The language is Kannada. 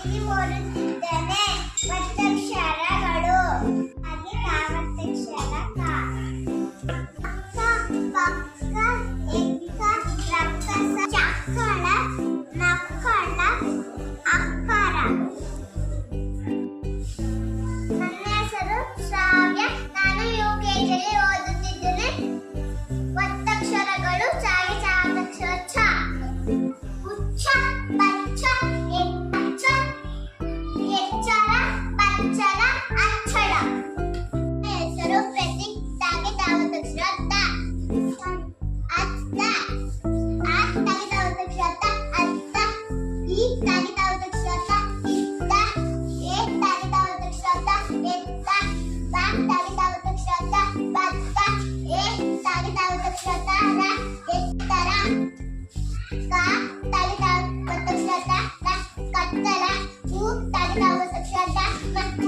ಇಲ್ಲಿ ಓದುತ್ತಿದ್ದೇನೆ. ಒತ್ತಕ್ಷರಗಳು. ಹಾಗೆ ಕಾವತ್ತಕ್ಷರ ಕ. ಪಕ್ಕ, ಎಕ್ಕ, ರಕ್ಕಸ, ಚಕ್ಕಳ, ನಕ್ಕಳ, ಅಕ್ಕರ. ನನ್ನ ಹೆಸರು ಶ್ರಾವ್ಯ. ನಾನು ಯುಕೆಜಿಯಲ್ಲಿ ಓದುತ್ತಿದ್ದೇನೆ. ಒತ್ತಕ್ಷರಗಳು ಚಾಗೆ ಚಾವತ್ತಕ್ಷರ ಛ. ಉಚ್ಚ, ಪಚ್ಚ, ಎಚ್ಚ, ಎಚ್ಚರ, ಪಚ್ಚಲ, ಅಚ್ಚಳ. ನನ್ನ ಹೆಸರು ಪ್ರತೀಕ್. ತಾಗೆ ತಾವತ್ತಕ್ಷರ ತ. ಅತ್ತ, ಆ ತಾಗೆ ತಾವತ್ತಕ್ಷರ ತ, ಅತ್ತ. ಈ ತಾಗೆ ತಾವತ್ತಕ್ಷರ ತ, ಇತ್ತ. ಎ ತಾಗೆ ತಾವತ್ತಕ್ಷರ ತ, ಎತ್ತ. ಬ ತಾಗೆ ತಾವತ್ತಕ್ಷರ ತ, ಬತ್ತ. ಎ ತಾಗೆ ತಾವತ್ತಕ್ಷರ ತ, ರ, ಎತ್ತರ. ಕ ತಾಗೆ ತಾವತ್ತಕ್ಷರ ತ, ರ, ಕತ್ತಲ. ಉ ತಾಗೆ ತಾವತ್ತಕ್ಷರ ತ, ಮ.